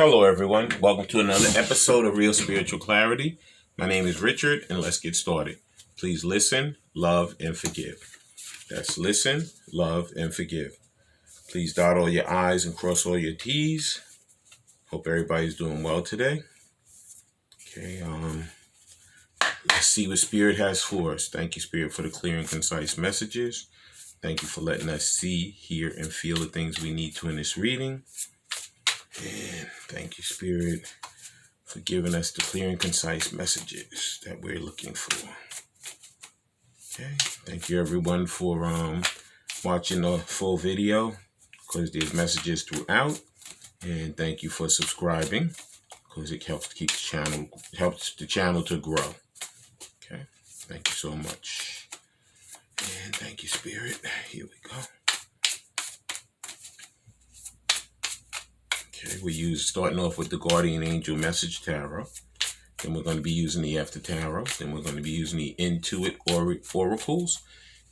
Hello, everyone. Welcome to another episode of Real Spiritual Clarity. My name is Richard, and let's get started. Please listen, love, and forgive. That's listen, love, and forgive. Please dot all your I's and cross all your T's. Hope everybody's doing well today. Okay, let's see what Spirit has for us. Thank you, Spirit, for the clear and concise messages. Thank you for letting us see, hear, and feel the things we need to in this reading. And thank you, Spirit, for giving us the clear and concise messages that we're looking for. Okay. Thank you, everyone, for watching the full video, because there's messages throughout. And thank you for subscribing, because it helps keep the channel to grow. Okay. Thank you so much. And thank you, Spirit. Here we go. Okay, we're starting off with the Guardian Angel Message Tarot. Then we're going to be using the After Tarot. Then we're going to be using the Intuit Oracles.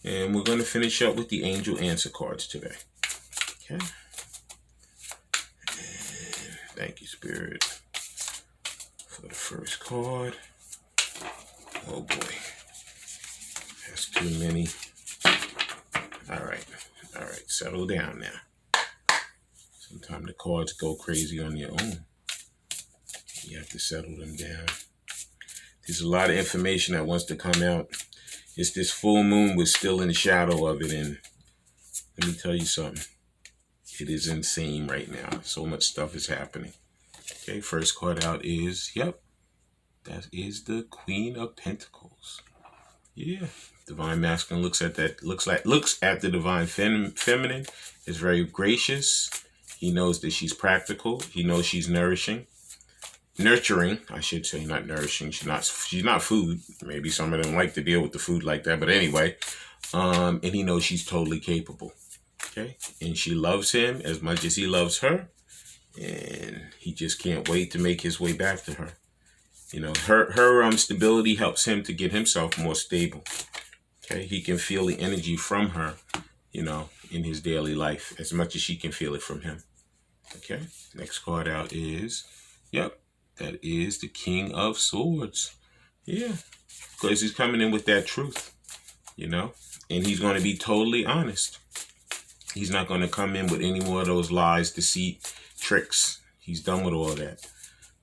And we're going to finish up with the Angel Answer cards today. Okay. And thank you, Spirit, for the first card. Oh, boy. That's too many. All right. Settle down now. Sometimes the cards go crazy on your own. You have to settle them down. There's a lot of information that wants to come out. It's this full moon. We're still in the shadow of it. And let me tell you something. It is insane right now. So much stuff is happening. Okay, first card out is, that is the Queen of Pentacles. Yeah. Divine Masculine looks at the Divine Feminine. Is very gracious. He knows that she's practical. He knows she's nurturing, I should say, not nourishing. She's not food. Maybe some of them like to deal with the food like that. But anyway, and he knows she's totally capable. Okay. And she loves him as much as he loves her. And he just can't wait to make his way back to her. You know, her stability helps him to get himself more stable. Okay. He can feel the energy from her, you know, in his daily life as much as she can feel it from him. Okay, next card out is, that is the King of Swords. Yeah, because he's coming in with that truth, you know, and he's going to be totally honest. He's not going to come in with any more of those lies, deceit, tricks. He's done with all that.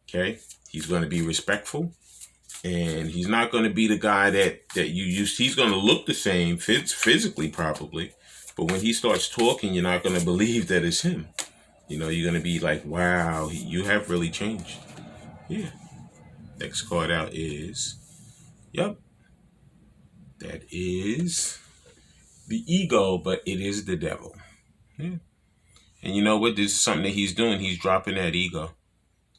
Okay, he's going to be respectful, and he's not going to be the guy that you used. He's going to look the same physically probably, but when he starts talking, you're not going to believe that it's him. You know, you're going to be like, wow, you have really changed. Yeah. Next card out is, that is the Ego, but it is the Devil. Yeah. And you know what? This is something that he's doing. He's dropping that ego.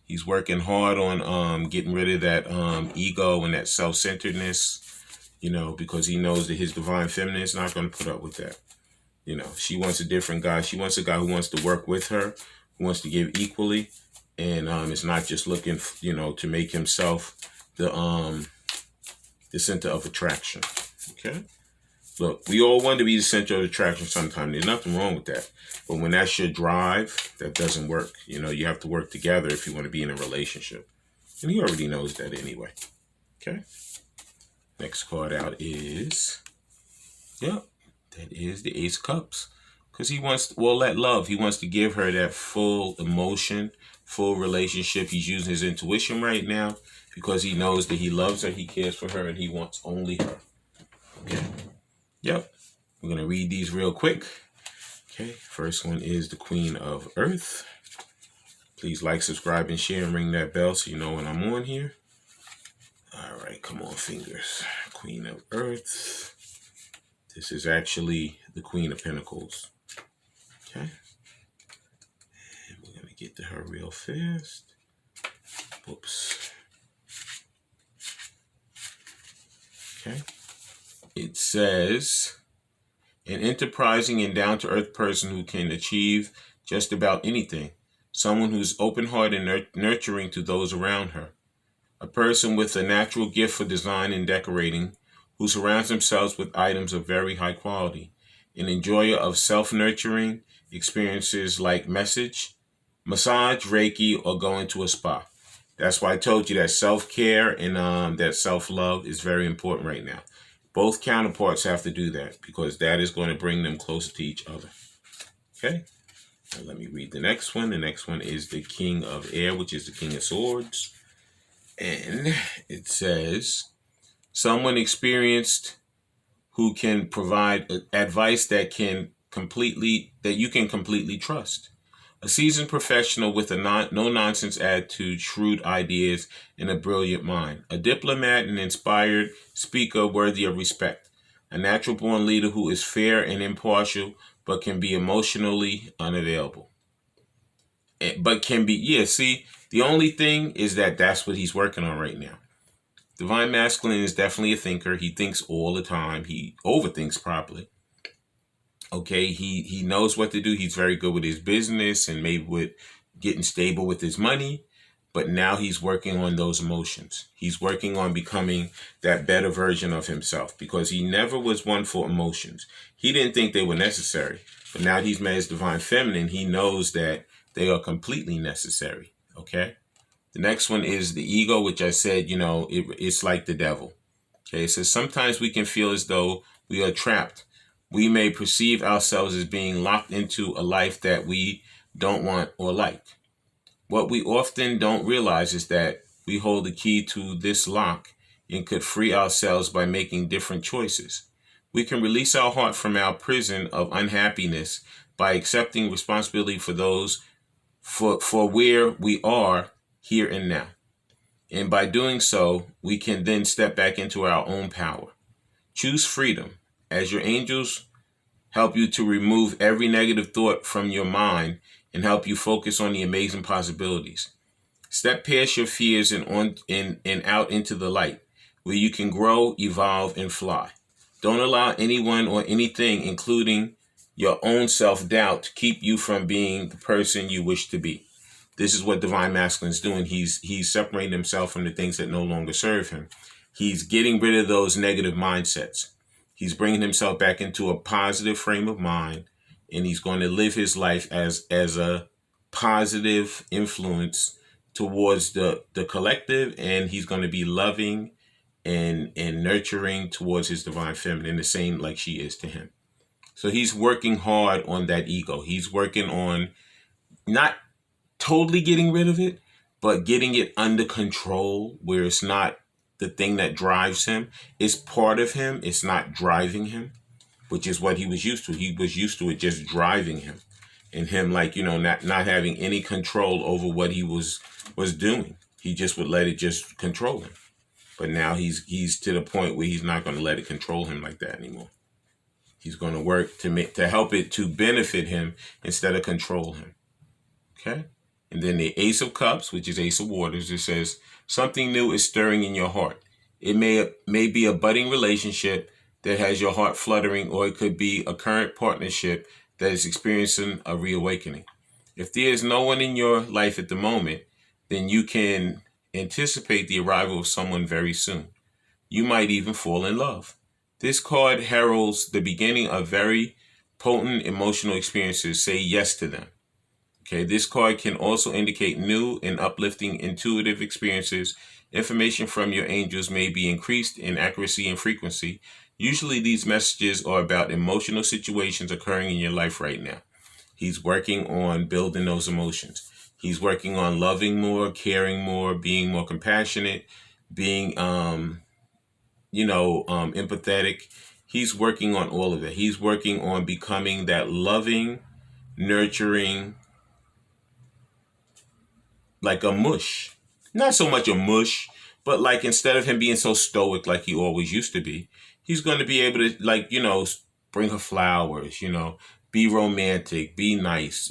He's working hard on getting rid of that ego and that self-centeredness, you know, because he knows that his Divine Feminine is not going to put up with that. You know, she wants a different guy. She wants a guy who wants to work with her, who wants to give equally. And it's not just looking, you know, to make himself the center of attraction. Okay? Look, we all want to be the center of attraction sometimes. There's nothing wrong with that. But when that's your drive, that doesn't work. You know, you have to work together if you want to be in a relationship. And he already knows that anyway. Okay? Next card out is, that is the Ace of Cups. Because he wants, that love. He wants to give her that full emotion, full relationship. He's using his intuition right now because he knows that he loves her, he cares for her, and he wants only her. Okay. We're going to read these real quick. Okay. First one is the Queen of Earth. Please like, subscribe, and share, and ring that bell so you know when I'm on here. All right. Come on, fingers. Queen of Earth. This is actually the Queen of Pentacles. Okay. And we're going to get to her real fast. Whoops. Okay. It says, an enterprising and down-to-earth person who can achieve just about anything. Someone who's open-hearted and nurturing to those around her. A person with a natural gift for design and decorating, who surrounds themselves with items of very high quality. An enjoyer of self-nurturing experiences like massage, Reiki, or going to a spa. That's why I told you that self-care and that self-love is very important right now. Both counterparts have to do that because that is going to bring them closer to each other. Okay? Now let me read the next one. The next one is the King of Air, which is the King of Swords. And it says, someone experienced who can provide advice that you can completely trust. A seasoned professional with a no-nonsense attitude, shrewd ideas, and a brilliant mind. A diplomat and inspired speaker worthy of respect. A natural-born leader who is fair and impartial, but can be emotionally unavailable. But can be, the only thing is that that's what he's working on right now. Divine Masculine is definitely a thinker. He thinks all the time. He overthinks probably. Okay, he knows what to do. He's very good with his business and maybe with getting stable with his money. But now he's working on those emotions. He's working on becoming that better version of himself because he never was one for emotions. He didn't think they were necessary. But now he's met his Divine Feminine. He knows that they are completely necessary. Okay. The next one is the ego, which I said, it's like the devil. Okay. It says sometimes we can feel as though we are trapped. We may perceive ourselves as being locked into a life that we don't want or like. What we often don't realize is that we hold the key to this lock and could free ourselves by making different choices. We can release our heart from our prison of unhappiness by accepting responsibility for where we are here and now. And by doing so, we can then step back into our own power. Choose freedom. As your angels help you to remove every negative thought from your mind and help you focus on the amazing possibilities. Step past your fears and out into the light, where you can grow, evolve, and fly. Don't allow anyone or anything, including your own self-doubt, to keep you from being the person you wish to be. This is what Divine Masculine is doing. He's separating himself from the things that no longer serve him. He's getting rid of those negative mindsets. He's bringing himself back into a positive frame of mind, and he's going to live his life as a positive influence towards the collective, and he's going to be loving and nurturing towards his Divine Feminine, the same like she is to him. So he's working hard on that ego. He's working on not totally getting rid of it, but getting it under control where it's not the thing that drives him. It's part of him. It's not driving him, which is what he was used to. He was used to it just driving him and him not having any control over what he was doing. He just would let it just control him. But now he's to the point where he's not going to let it control him like that anymore. He's going to work to help it to benefit him instead of control him. Okay? And then the Ace of Cups, which is Ace of Waters, it says, something new is stirring in your heart. It may be a budding relationship that has your heart fluttering, or it could be a current partnership that is experiencing a reawakening. If there is no one in your life at the moment, then you can anticipate the arrival of someone very soon. You might even fall in love. This card heralds the beginning of very potent emotional experiences. Say yes to them. Okay, this card can also indicate new and uplifting intuitive experiences. Information from your angels may be increased in accuracy and frequency. Usually these messages are about emotional situations occurring in your life right now. He's working on building those emotions. He's working on loving more, caring more, being more compassionate, being, empathetic. He's working on all of it. He's working on becoming that loving, nurturing, like a mush. Not so much a mush, but like instead of him being so stoic like he always used to be, he's going to be able to bring her flowers, be romantic, be nice,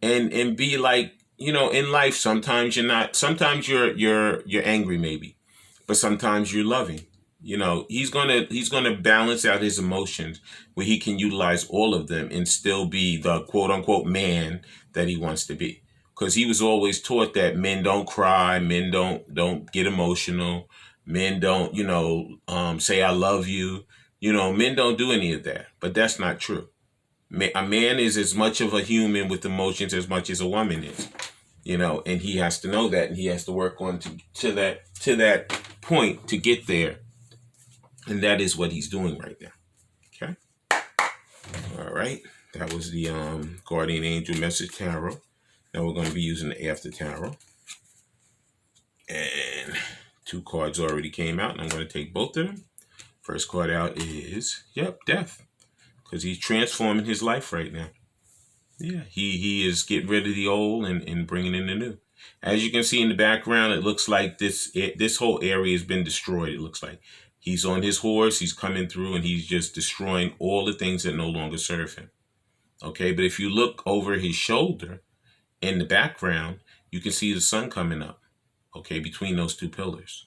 and be like, in life sometimes you're angry maybe, but sometimes you're loving. He's gonna balance out his emotions where he can utilize all of them and still be the quote unquote man that he wants to be. Because he was always taught that men don't cry, men don't get emotional, men don't, say I love you. Men don't do any of that. But that's not true. A man is as much of a human with emotions as much as a woman is, you know, and he has to know that, and he has to work on to that point to get there, and that is what he's doing right now. Okay, all right, that was the Guardian Angel Message Tarot. Now we're going to be using the After Tarot, and 2 cards already came out, and I'm going to take both of them. First card out is, yep, Death, because he's transforming his life right now. Yeah, he is getting rid of the old and bringing in the new. As you can see in the background, it looks like this whole area has been destroyed. It looks like he's on his horse, he's coming through, and he's just destroying all the things that no longer serve him. Okay, but if you look over his shoulder in the background, you can see the sun coming up, okay, between those 2 pillars.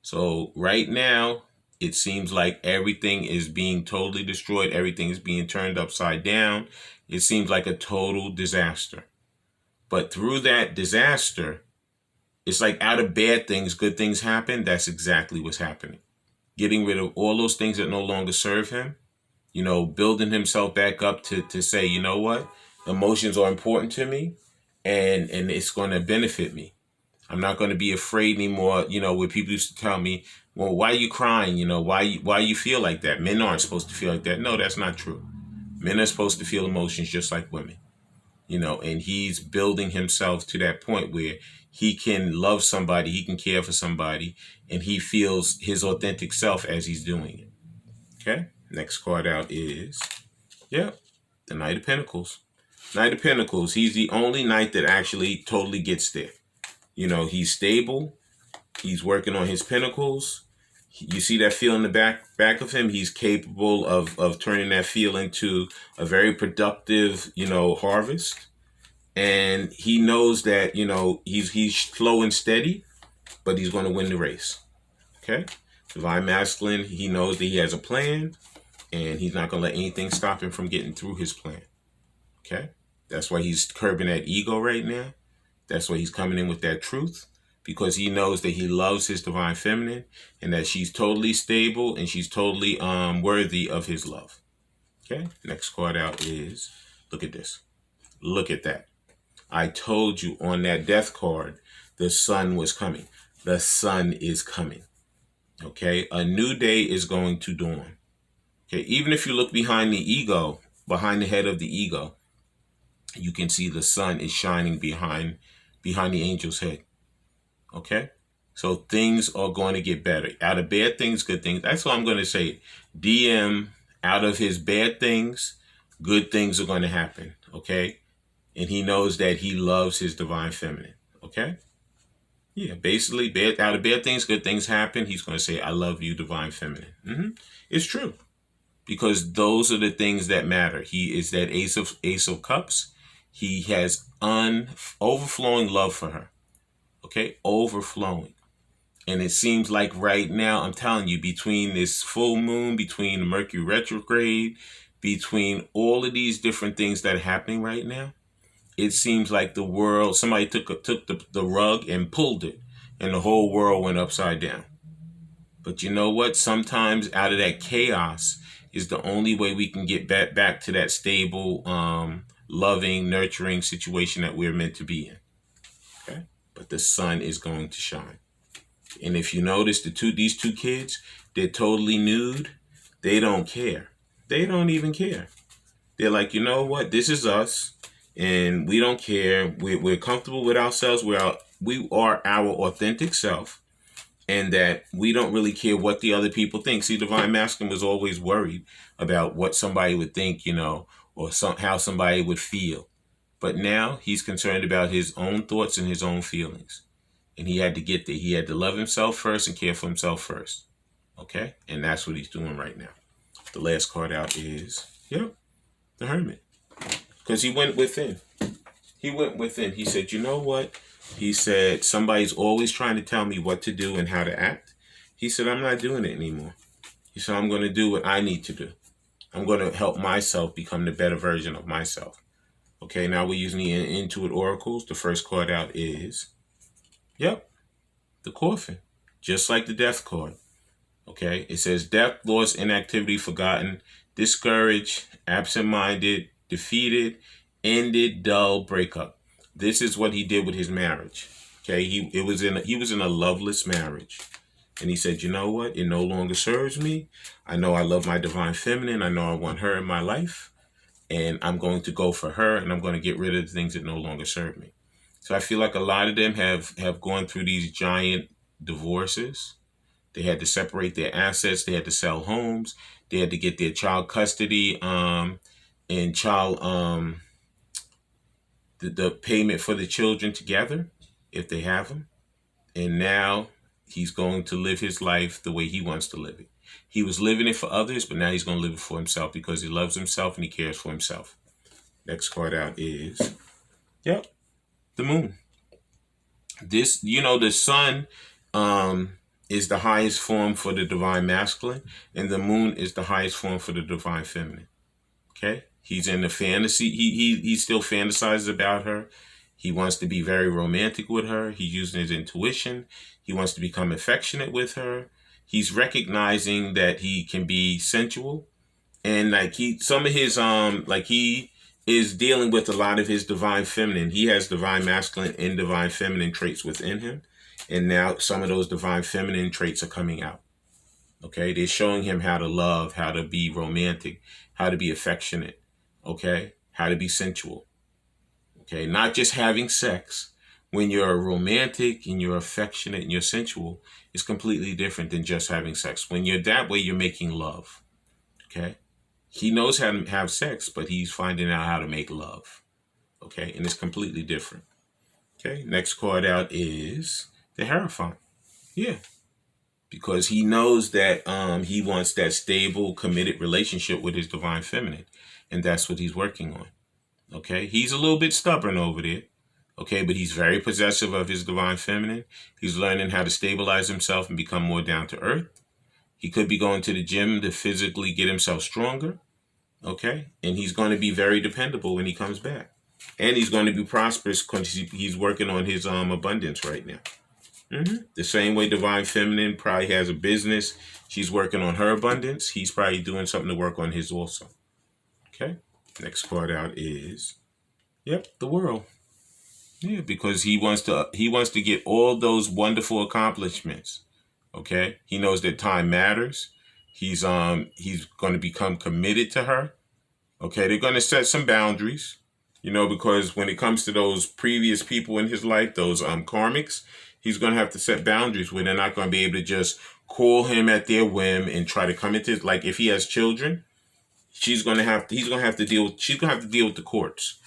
So right now, it seems like everything is being totally destroyed. Everything is being turned upside down. It seems like a total disaster. But through that disaster, it's like out of bad things, good things happen. That's exactly what's happening. Getting rid of all those things that no longer serve him, you know, building himself back up to say, you know what, emotions are important to me, and it's going to benefit me. I'm not going to be afraid anymore. You know, where people used to tell me, well, why are you crying? You know, why you feel like that? Men aren't supposed to feel like that. No, that's not true. Men are supposed to feel emotions just like women. You know, and he's building himself to that point where he can love somebody, he can care for somebody, and he feels his authentic self as he's doing it. Okay, next card out is, yeah, the Knight of Pentacles. Knight of Pentacles, he's the only knight that actually totally gets there. You know, he's stable. He's working on his pentacles. You see that feel in the back of him. He's capable of turning that feel into a very productive, you know, harvest. And he knows that, you know, he's slow and steady, but he's going to win the race. Okay? Divine Masculine, he knows that he has a plan, and he's not going to let anything stop him from getting through his plan. Okay? That's why he's curbing that ego right now. That's why he's coming in with that truth, because he knows that he loves his Divine Feminine and that she's totally stable and she's totally worthy of his love. Okay, next card out is, look at this. Look at that. I told you on that Death card, the sun was coming. The sun is coming. Okay, a new day is going to dawn. Okay, even if you look behind the ego, behind the head of the ego, you can see the sun is shining behind the angel's head. Okay? So things are going to get better. Out of bad things, good things. That's what I'm going to say. DM, out of his bad things, good things are going to happen. Okay? And he knows that he loves his Divine Feminine. Okay? Yeah, basically, out of bad things, good things happen. He's going to say, I love you, Divine Feminine. It's true. Because those are the things that matter. He is that Ace of Cups. He has overflowing love for her. Okay, overflowing. And it seems like right now, I'm telling you, between this full moon, between the Mercury retrograde, between all of these different things that are happening right now, it seems like the world, somebody took the rug and pulled it, and the whole world went upside down. But you know what? Sometimes out of that chaos is the only way we can get back to that stable, loving, nurturing situation that we're meant to be in. Okay? But the sun is going to shine. And if you notice, these two kids, they're totally nude. They don't care. They don't even care. They're like, you know what? This is us, and we don't care. We're comfortable with ourselves. We are our authentic self, and that we don't really care what the other people think. See, Divine Masculine was always worried about what somebody would think, you know, or how somebody would feel. But now he's concerned about his own thoughts and his own feelings. And he had to get there. He had to love himself first and care for himself first. Okay? And that's what he's doing right now. The last card out is, yep, the Hermit. Because he went within. He went within. He said, you know what? He said, somebody's always trying to tell me what to do and how to act. He said, I'm not doing it anymore. He said, I'm going to do what I need to do. I'm going to help myself become the better version of myself. Okay, now we're using the Intuit Oracles. The first card out is, yep, the Coffin. Just like the Death card. Okay, it says death, loss, inactivity, forgotten, discouraged, absent-minded, defeated, ended, dull, breakup. This is what he did with his marriage. Okay, he was in a loveless marriage. And he said, you know what? It no longer serves me. I know I love my divine feminine. I know I want her in my life. And I'm going to go for her, and I'm going to get rid of the things that no longer serve me. So I feel like a lot of them have gone through these giant divorces. They had to separate their assets. They had to sell homes. They had to get their child custody and child the payment for the children together if they have them. And now he's going to live his life the way he wants to live it. He was living it for others, but now he's going to live it for himself because he loves himself and he cares for himself. Next card out is, yep, the moon. This, the sun is the highest form for the divine masculine, and the moon is the highest form for the divine feminine. Okay? He's in the fantasy. He still fantasizes about her. He wants to be very romantic with her. He's using his intuition. He wants to become affectionate with her. He's recognizing that he can be sensual. And he is dealing with a lot of his divine feminine. He has divine masculine and divine feminine traits within him. And now some of those divine feminine traits are coming out. Okay, they're showing him how to love, how to be romantic, how to be affectionate, okay, how to be sensual. Okay, not just having sex. When you're romantic and you're affectionate and you're sensual, it's completely different than just having sex. When you're that way, you're making love. Okay, he knows how to have sex, but he's finding out how to make love. Okay, and it's completely different. Okay, next card out is the Hierophant. Yeah, because he knows that he wants that stable, committed relationship with his divine feminine, and that's what he's working on. Okay, he's a little bit stubborn over there. Okay, but he's very possessive of his divine feminine. He's learning how to stabilize himself and become more down to earth. He could be going to the gym to physically get himself stronger. Okay, and he's going to be very dependable when he comes back, and he's going to be prosperous because he's working on his abundance right now. The same way divine feminine probably has a business. She's working on her abundance. He's probably doing something to work on his also. Okay, next card out is, yep, the World. Yeah, because he wants to get all those wonderful accomplishments. Okay, he knows that time matters. He's going to become committed to her. Okay, they're going to set some boundaries, because when it comes to those previous people in his life, those karmics, he's going to have to set boundaries where they're not going to be able to just call him at their whim and try to come into, like if he has children, he's going to have to deal with the courts.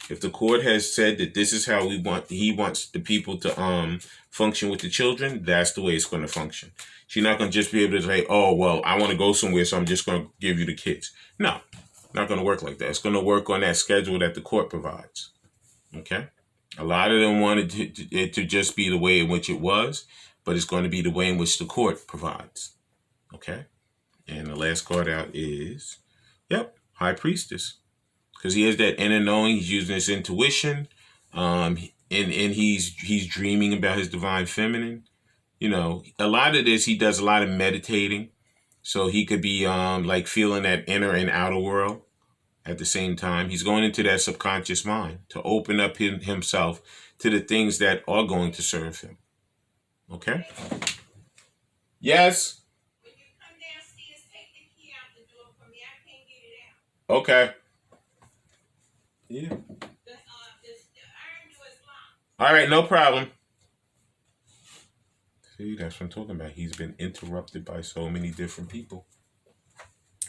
If the court has said that this is how he wants the people to function with the children, that's the way it's going to function. She's not going to just be able to say, oh, well, I want to go somewhere, so I'm just going to give you the kids. No, not going to work like that. It's going to work on that schedule that the court provides. Okay? A lot of them wanted it to just be the way in which it was, but it's going to be the way in which the court provides. Okay? And the last card out is, yep, High Priestess. Because he has that inner knowing. He's using his intuition. And he's dreaming about his divine feminine. A lot of this, he does a lot of meditating. So he could be feeling that inner and outer world at the same time. He's going into that subconscious mind to open up himself to the things that are going to serve him. Okay? Yes? When you come downstairs, take the key out the door for me. I can't get it out. Okay. Yeah. The iron door is locked. All right, no problem. See, that's what I'm talking about. He's been interrupted by so many different people.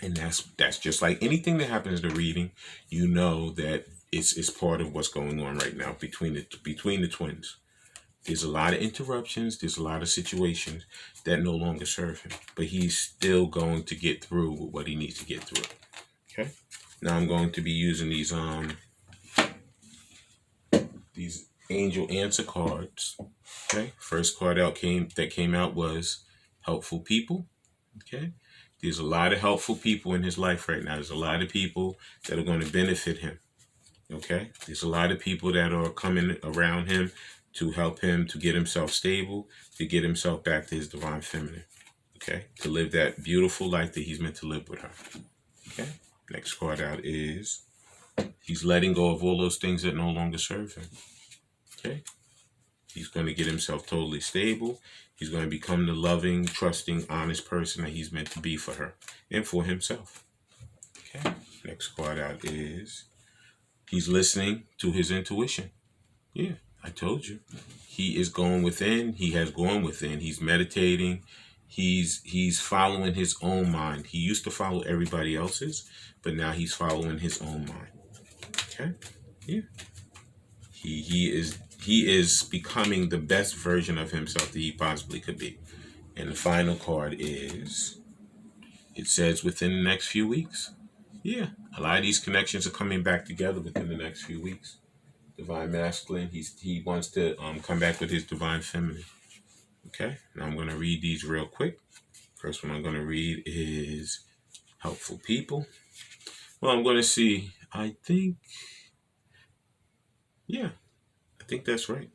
And that's just like anything that happens to reading, that it's part of what's going on right now between the twins. There's a lot of interruptions. There's a lot of situations that no longer serve him. But he's still going to get through with what he needs to get through. Okay? Now I'm going to be using these angel answer cards. Okay? First card that came out was helpful people. Okay? There's a lot of helpful people in his life right now. There's a lot of people that are going to benefit him. Okay? There's a lot of people that are coming around him to help him to get himself stable, to get himself back to his divine feminine. Okay? To live that beautiful life that he's meant to live with her. Okay? Next card out is He's letting go of all those things that no longer serve him. Okay? He's going to get himself totally stable. He's going to become the loving, trusting, honest person that he's meant to be for her and for himself. Okay? Next card out is he's listening to his intuition. Yeah, I told you. He is going within. He has gone within. He's meditating. He's following his own mind. He used to follow everybody else's, but now he's following his own mind. Okay? Yeah. He is becoming the best version of himself that he possibly could be. And the final card is, it says within the next few weeks. Yeah, a lot of these connections are coming back together within the next few weeks. Divine masculine, he wants to come back with his divine feminine. Okay, now I'm going to read these real quick. First one I'm going to read is helpful people. Well, I'm going to see, I think that's right.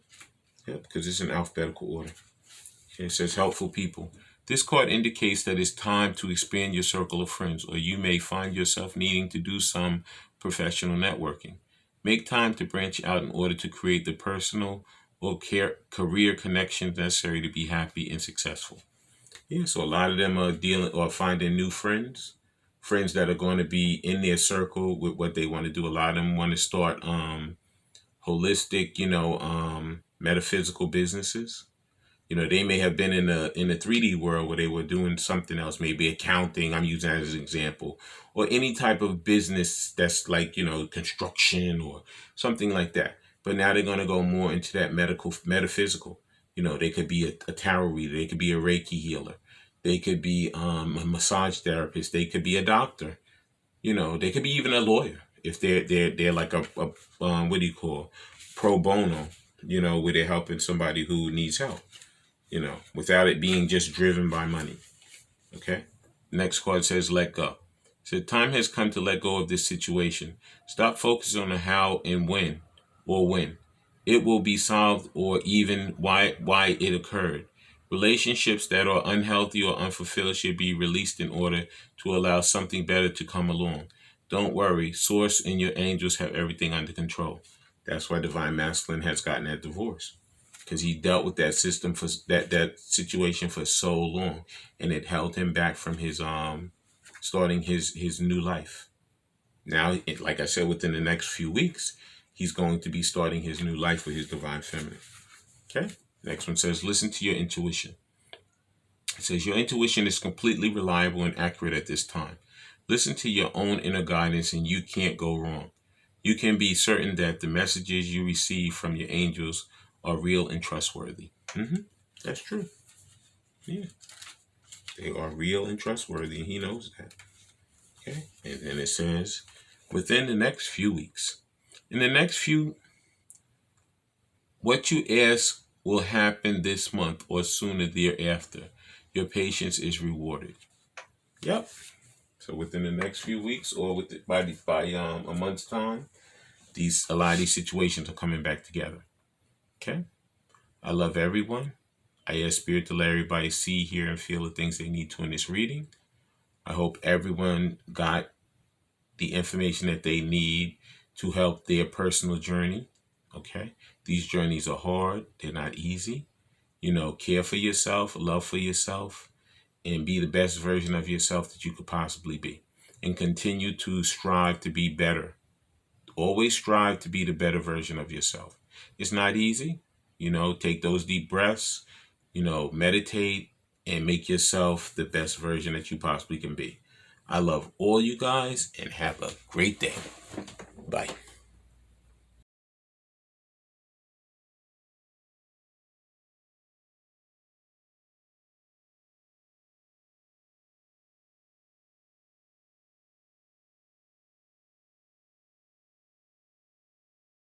Yeah, because it's in alphabetical order. Okay, it says helpful people. This card indicates that it's time to expand your circle of friends, or you may find yourself needing to do some professional networking. Make time to branch out in order to create the personal or career connections necessary to be happy and successful. Yeah, so a lot of them are dealing or finding new friends that are going to be in their circle with what they want to do. A lot of them want to start holistic, metaphysical businesses. They may have been in the 3D world where they were doing something else, maybe accounting, I'm using that as an example, or any type of business that's like, construction or something like that. But now they're going to go more into that metaphysical. They could be a tarot reader, they could be a Reiki healer, they could be a massage therapist, they could be a doctor, they could be even a lawyer if they're like a what do you call, pro bono, where they're helping somebody who needs help. Without it being just driven by money. Okay? Next card says let go. So time has come to let go of this situation. Stop focusing on the how and when or when it will be solved or even why it occurred. Relationships that are unhealthy or unfulfilled should be released in order to allow something better to come along. Don't worry. Source and your angels have everything under control. That's why Divine Masculine has gotten that divorce. Because he dealt with that system for that situation for so long, and it held him back from his starting his new life. Now, like I said, within the next few weeks, he's going to be starting his new life with his divine feminine. Okay. Next one says, listen to your intuition. It says your intuition is completely reliable and accurate at this time. Listen to your own inner guidance, and you can't go wrong. You can be certain that the messages you receive from your angels are real and trustworthy. That's true. Yeah. They are real and trustworthy, and he knows that. Okay. And then it says, within the next few weeks, in the next few, what you ask will happen this month or sooner thereafter. Your patience is rewarded. Yep. So within the next few weeks, or by a month's time, a lot of these situations are coming back together. Okay. I love everyone. I ask Spirit to let everybody see, hear, and feel the things they need to in this reading. I hope everyone got the information that they need to help their personal journey. Okay. These journeys are hard. They're not easy. Care for yourself, love for yourself, and be the best version of yourself that you could possibly be. And continue to strive to be better. Always strive to be the better version of yourself. It's not easy. Take those deep breaths, meditate, and make yourself the best version that you possibly can be. I love all you guys, and have a great day. Bye.